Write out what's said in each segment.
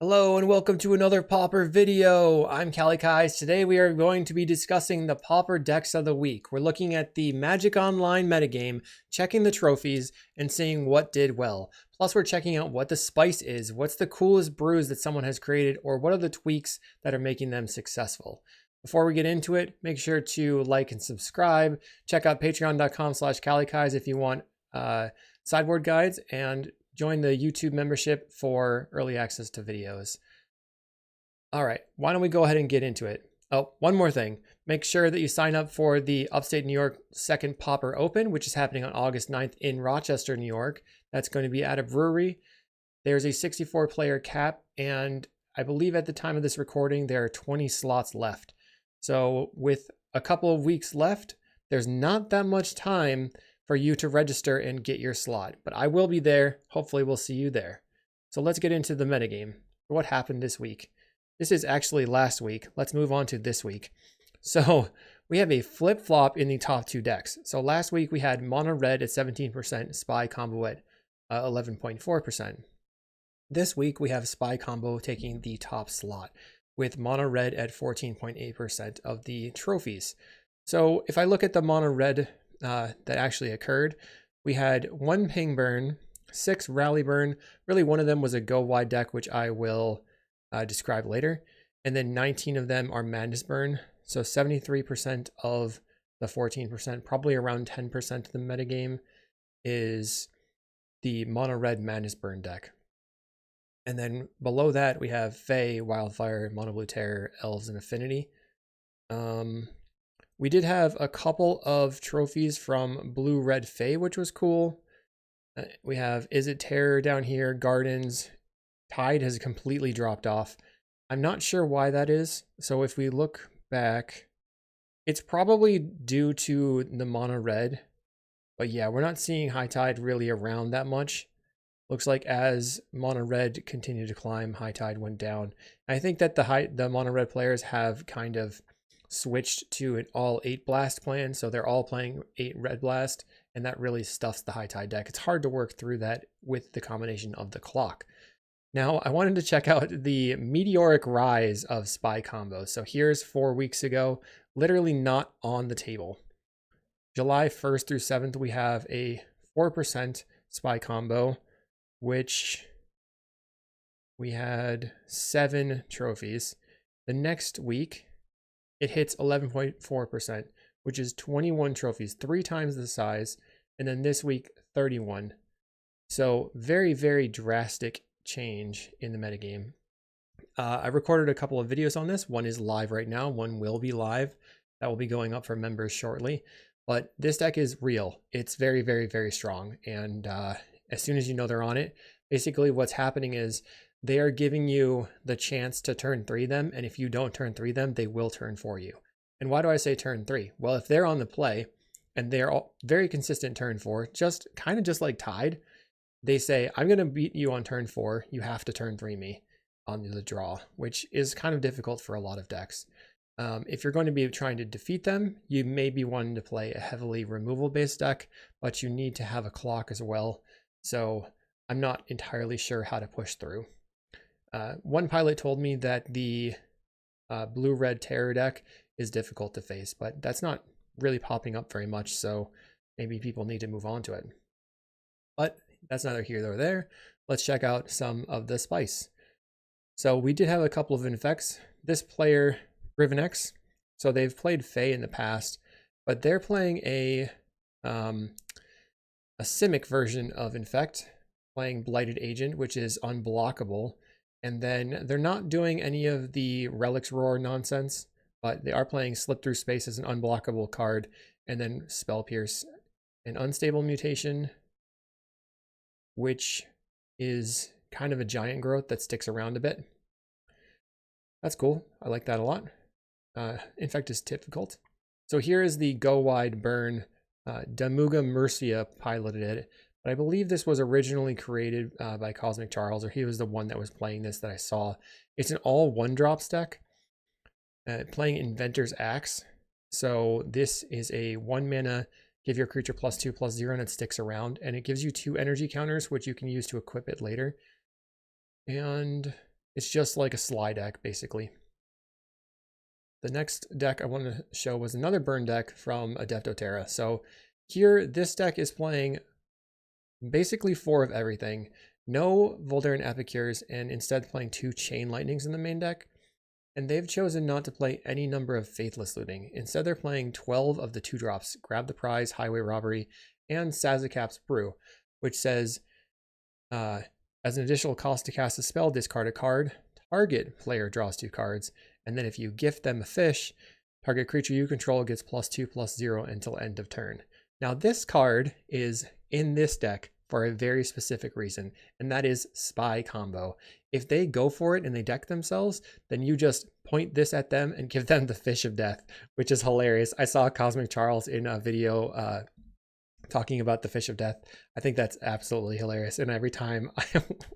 Hello and welcome to another Pauper video. I'm Kalikaiz. Today we are going to be discussing the Pauper Decks of the week. We're looking at the Magic Online metagame, checking the trophies, and seeing what did well. Plus we're checking out what the spice is, what's the coolest brews that someone has created, or what are the tweaks that are making them successful. Before we get into it, make sure to like and subscribe. Check out patreon.com/Kalikaiz if you want sideboard guides, and join the YouTube membership for early access to videos. All right, why don't we go ahead and get into it? Oh, one more thing. Make sure that you sign up for the Upstate New York second Pauper Open, which is happening on August 9th in Rochester, New York. That's going to be at a brewery. There's a 64-player cap, and I believe at the time of this recording, there are 20 slots left. So with a couple of weeks left, there's not that much time for you to register and get your slot, but I will be there. Hopefully we'll see you there. So let's get into the metagame. What happened this week? This is actually last week. Let's move on to this week. So we have a flip-flop in the top two decks. So last week we had mono red at 17%, spy combo at 11.4%. This week we have spy combo taking the top slot with mono red at 14.8% of the trophies. So if I look at the mono red that actually occurred, we had 1 ping burn, 6 rally burn. Really, one of them was a go wide deck, which I will describe later. And then 19 of them are madness burn. So 73% of the 14%, probably around 10% of the metagame, is the mono red madness burn deck. And then below that, we have Fae, Wildfire, Mono Blue Terror, Elves, and Affinity. We did have a couple of trophies from Blue Red Fae, which was cool. We have Is It Terror down here, Gardens. Tide has completely dropped off. I'm not sure why that is. So if we look back, it's probably due to the mono red. But yeah, we're not seeing High Tide really around that much. Looks like as mono red continued to climb, High Tide went down. I think that the mono red players have kind of switched to an all 8 blast plan, so they're all playing 8 red blast, and that really stuffs the High Tide deck. It's hard to work through that with the combination of the clock. Now I wanted to check out the meteoric rise of spy combos. So here's 4 weeks ago, literally not on the table. July 1st through 7th, we have a 4% spy combo, which we had 7 trophies. The next week it hits 11.4%, which is 21 trophies, 3 times the size. And then this week, 31. So very, very drastic change in the metagame. I recorded a couple of videos on this. One is live right now. One will be live. That will be going up for members shortly. But this deck is real. It's very, very, very strong. And as soon as you know they're on it, basically what's happening is they are giving you the chance to turn 3 them, and if you don't turn 3 them, they will turn for you. And why do I say turn 3? Well, if they're on the play and they're all very consistent turn 4, just kind of just like Tide, they say, I'm going to beat you on turn 4. You have to turn 3 me on the draw, which is kind of difficult for a lot of decks. If you're going to be trying to defeat them, you may be wanting to play a heavily removal based deck, but you need to have a clock as well. So I'm not entirely sure how to push through. One pilot told me that the Blue-Red Terror deck is difficult to face, but that's not really popping up very much, so maybe people need to move on to it. But that's neither here nor there. Let's check out some of the spice. So we did have a couple of infects. This player, Rivenex, so they've played Fae in the past, but they're playing a Simic version of Infect, playing Blighted Agent, which is unblockable. And then they're not doing any of the Relics Roar nonsense, but they are playing Slip Through Space as an unblockable card, and then Spell Pierce, an unstable mutation, which is kind of a giant growth that sticks around a bit. That's cool. I like that a lot. Infect is difficult. So here is the Go Wide Burn. Damuga Mercia piloted it. But I believe this was originally created by Cosmic Charles, or he was the one that was playing this that I saw. It's an all 1-drop deck, playing Inventor's Axe. So this is a 1 mana, give your creature +2/+0, and it sticks around. And it gives you 2 energy counters, which you can use to equip it later. And It's just like a Sly deck, basically. The next deck I want to show was another burn deck from Adepto Terra. So here, this deck is playing basically 4 of everything. No Voldaren Epicures, and instead playing 2 Chain Lightnings in the main deck. And they've chosen not to play any number of Faithless Looting. Instead, they're playing 12 of the 2-drops, Grab the Prize, Highway Robbery, and Sazakap's Brew, which says, as an additional cost to cast a spell, discard a card, target player draws 2 cards, and then if you gift them a fish, target creature you control gets +2/+0 until end of turn. Now this card is in this deck for a very specific reason, and that is Spy Combo. If they go for it and they deck themselves, then you just point this at them and give them the Fish of Death, which is hilarious. I saw Cosmic Charles in a video talking about the Fish of Death. I think that's absolutely hilarious, and every time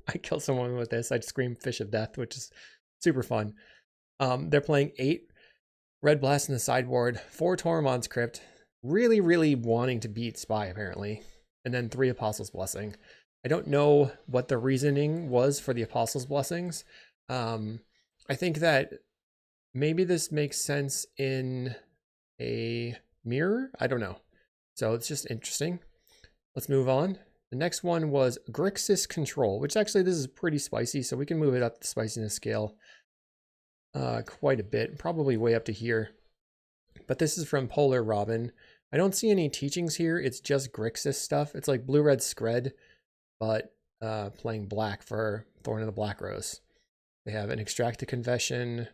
I kill someone with this, I scream Fish of Death, which is super fun. They're playing 8 Red Blast in the sideboard, 4 Tormod's Crypt, really wanting to beat Spy apparently, and then 3 Apostles' Blessing. I don't know what the reasoning was for the Apostles' Blessings. I think that maybe this makes sense in a mirror. I don't know. So it's just interesting. Let's move on. The next one was Grixis Control, which actually this is pretty spicy, so we can move it up the spiciness scale quite a bit, probably way up to here. But this is from Polar Robin. I don't see any teachings here. It's just Grixis stuff. It's like blue-red Scred, but playing black for Thorn of the Black Rose. They have an Extract to Confession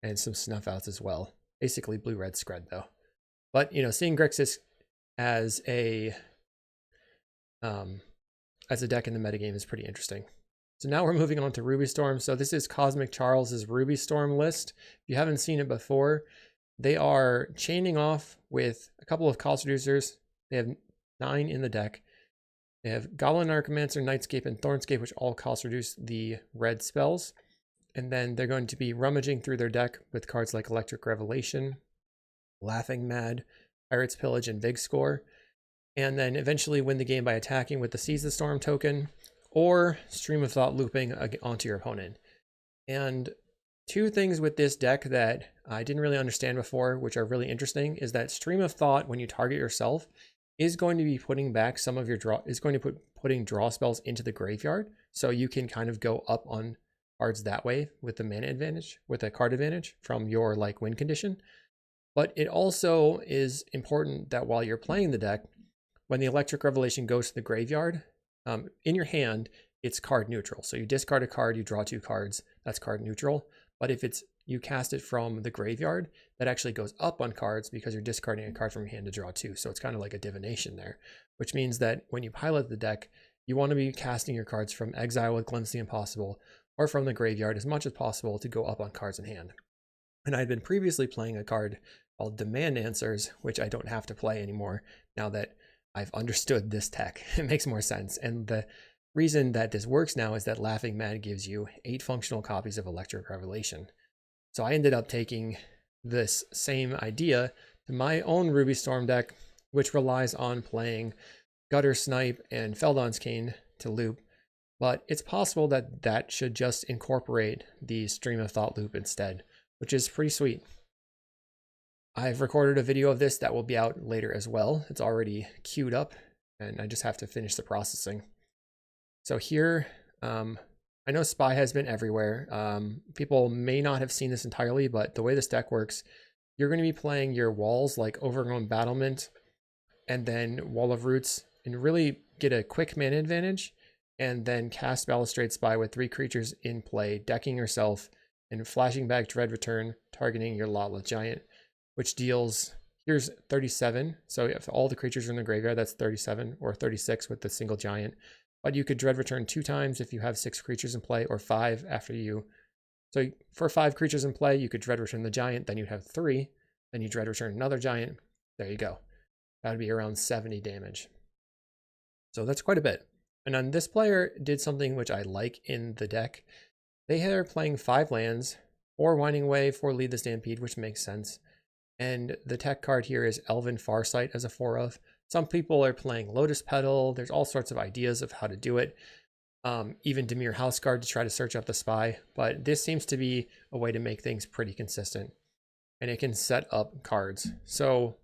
and some Snuff Outs as well. Basically blue-red Scred though. But you know, seeing Grixis as a deck in the metagame is pretty interesting. So now we're moving on to Ruby Storm. So this is Cosmic Charles's Ruby Storm list. If you haven't seen it before, they are chaining off with a couple of cost reducers. They have 9 in the deck. They have Goblin Archimancer, Nightscape, and Thornscape, which all cost reduce the red spells. And then they're going to be rummaging through their deck with cards like Electric Revelation, Laughing Mad, Pirate's Pillage, and Big Score. And then eventually win the game by attacking with the Seize the Storm token, or Stream of Thought looping onto your opponent. And 2 things with this deck that I didn't really understand before, which are really interesting, is that Stream of Thought, when you target yourself, is going to be putting back some of your putting draw spells into the graveyard, so you can kind of go up on cards that way with the mana advantage, with a card advantage from your like win condition. But it also is important that while you're playing the deck, when the Electric Revelation goes to the graveyard, in your hand, it's card neutral. So you discard a card, you draw 2 cards, that's card neutral. But if you cast it from the graveyard, that actually goes up on cards because you're discarding a card from your hand to draw 2. So it's kind of like a divination there, which means that when you pilot the deck, you want to be casting your cards from exile with Glimpse the Impossible or from the graveyard as much as possible to go up on cards in hand. And I'd been previously playing a card called Demand Answers, which I don't have to play anymore now that I've understood this tech. It makes more sense. And the reason that this works now is that Laughing Mad gives you 8 functional copies of Electric Revelation. So I ended up taking this same idea to my own Ruby Storm deck, which relies on playing Gutter Snipe and Feldon's Cane to loop. But it's possible that that should just incorporate the Stream of Thought loop instead, which is pretty sweet. I've recorded a video of this that will be out later as well. It's already queued up and I just have to finish the processing. So here, I know Spy has been everywhere. People may not have seen this entirely, but the way this deck works, you're going to be playing your walls like Overgrown Battlement and then Wall of Roots and really get a quick mana advantage, and then cast Balustrade Spy with 3 creatures in play, decking yourself and flashing back Dread Return, targeting your Lotleth Giant, which deals, here's 37. So if all the creatures are in the graveyard, that's 37 or 36 with the single giant. But you could Dread Return 2 times if you have 6 creatures in play, or 5 after you. So for 5 creatures in play, you could Dread Return the giant, then you'd have 3. Then you Dread Return another giant. There you go. That would be around 70 damage. So that's quite a bit. And then this player did something which I like in the deck. They are playing 5 lands, 4 Winding Way, 4 Lead the Stampede, which makes sense. And the tech card here is Elven Farsight as a 4 of. Some people are playing Lotus Petal. There's all sorts of ideas of how to do it. even Dimir Houseguard to try to search out the spy, but this seems to be a way to make things pretty consistent, and it can set up cards. So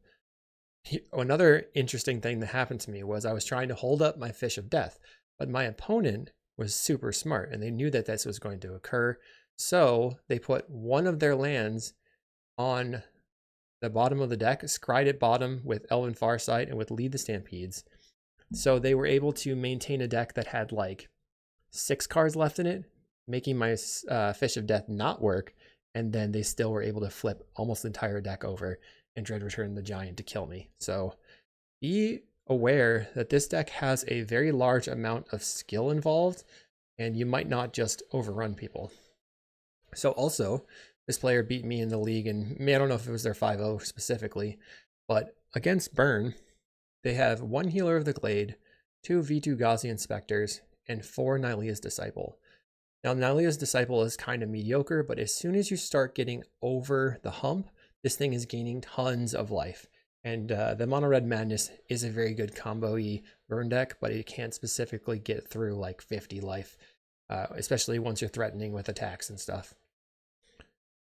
another interesting thing that happened to me was I was trying to hold up my Fish of Death, but my opponent was super smart and they knew that this was going to occur. So they put one of their lands on the bottom of the deck, scried at bottom with Elven Farsight and with Lead the Stampedes. So they were able to maintain a deck that had like 6 cards left in it, making my Fish of Death not work. And then they still were able to flip almost the entire deck over and Dread Return the Giant to kill me. So be aware that this deck has a very large amount of skill involved, and you might not just overrun people. So also, this player beat me in the league, and I don't know if it was their 5-0 specifically, but against Burn, they have 1 Healer of the Glade, 2 V2 Ghazi Inspectors, and 4 Nylea's Disciple. Now, Nylea's Disciple is kind of mediocre, but as soon as you start getting over the hump, this thing is gaining tons of life. And the Mono Red Madness is a very good combo-y burn deck, but it can't specifically get through like 50 life, especially once you're threatening with attacks and stuff.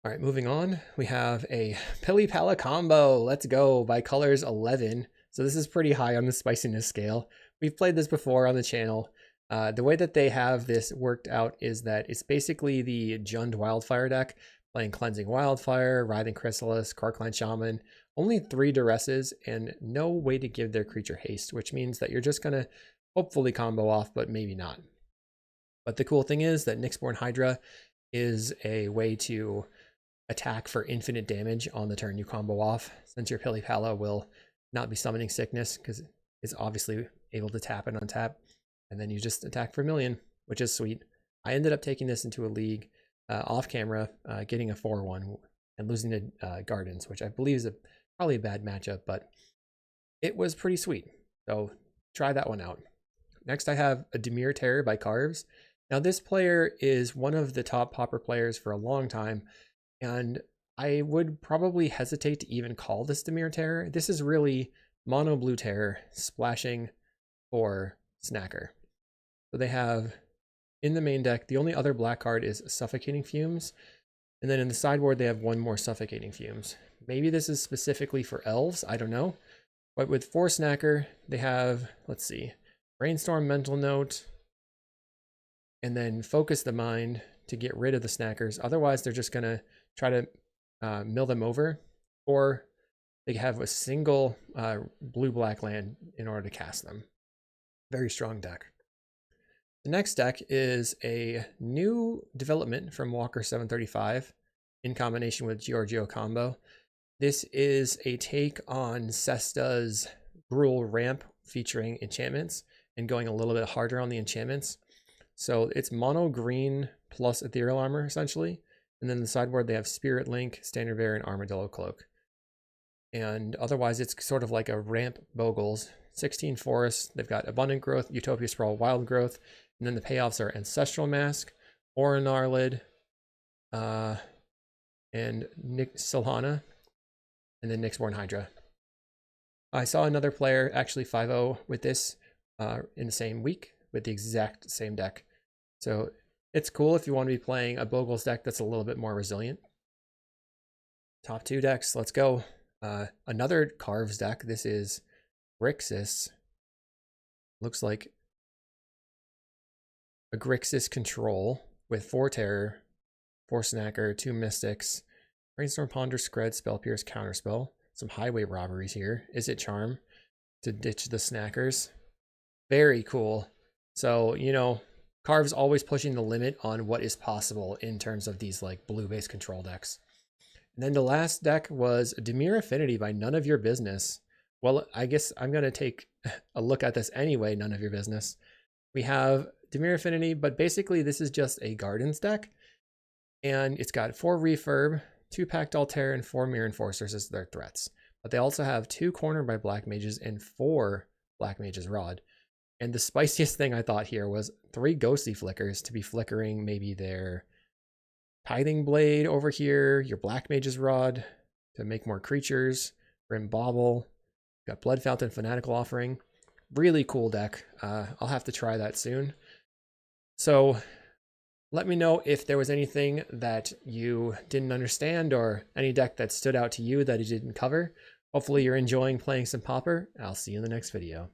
All right, moving on, we have a Pili-Pala Combo. Let's go by Colors 11. So this is pretty high on the spiciness scale. We've played this before on the channel. The way that they have this worked out is that it's basically the Jund Wildfire deck, playing Cleansing Wildfire, Writhing Chrysalis, Karkline Shaman, only 3 Duresses, and no way to give their creature haste, which means that you're just going to hopefully combo off, but maybe not. But the cool thing is that Nyxborn Hydra is a way to attack for infinite damage on the turn you combo off, since your Pili-Pala will not be summoning sickness, because it's obviously able to tap and untap, and then you just attack for a million, which is sweet. I ended up taking this into a league off camera, getting a 4-1 and losing to Gardens, which I believe is probably a bad matchup, but it was pretty sweet. So try that one out. Next, I have a Dimir Terror by Carves. Now, this player is one of the top Pauper players for a long time, and I would probably hesitate to even call this Dimir Terror. This is really mono blue terror splashing for Snacker. So they have in the main deck, the only other black card is Suffocating Fumes. And then in the sideboard, they have 1 more Suffocating Fumes. Maybe this is specifically for elves, I don't know. But with 4 Snacker, they have, let's see, Brainstorm, Mental Note, and then Focus the Mind to get rid of the Snackers. Otherwise, they're just going to try to mill them over, or they have a single blue-black land in order to cast them. Very strong deck. The next deck is a new development from Walker 735 in combination with Giorgio Combo. This is a take on Cesta's Gruul Ramp featuring enchantments and going a little bit harder on the enchantments. So it's mono green plus Ethereal Armor essentially. And then the sideboard they have Spirit Link, Standard Bearer, and Armadillo Cloak. And otherwise it's sort of like a ramp Bogles. 16 forests, they've got Abundant Growth, Utopia Sprawl, Wild Growth, and then the payoffs are Ancestral Mask, Oran Arlid, and Silhana, and then Nyxborn Hydra. I saw another player actually 5-0 with this in the same week with the exact same deck. So it's cool if you want to be playing a Bogles deck that's a little bit more resilient. Top 2 decks, let's go. Another Carves deck. This is Grixis. Looks like a Grixis Control with 4 Terror, 4 Snacker, 2 Mystics, Brainstorm, Ponder, Scred, Spell Pierce, Counterspell. Some Highway Robberies here. Is it Charm to ditch the Snackers? Very cool. So, you know, Carve's always pushing the limit on what is possible in terms of these like blue-based control decks. And then the last deck was Dimir Affinity by None of Your Business. Well, I guess I'm going to take a look at this anyway, None of Your Business. We have Dimir Affinity, but basically this is just a Gardens deck. And it's got 4 Refurb, 2 Pact Altair, and 4 Mirror Enforcers as their threats. But they also have 2 Cornered by Black Mages and 4 Black Mages Rod. And the spiciest thing I thought here was 3 Ghostly Flickers to be flickering maybe their Tithing Blade over here, your Black Mage's Rod to make more creatures, Grim Bauble, got Blood Fountain, Fanatical Offering. Really cool deck. I'll have to try that soon. So let me know if there was anything that you didn't understand or any deck that stood out to you that you didn't cover. Hopefully you're enjoying playing some Pauper. I'll see you in the next video.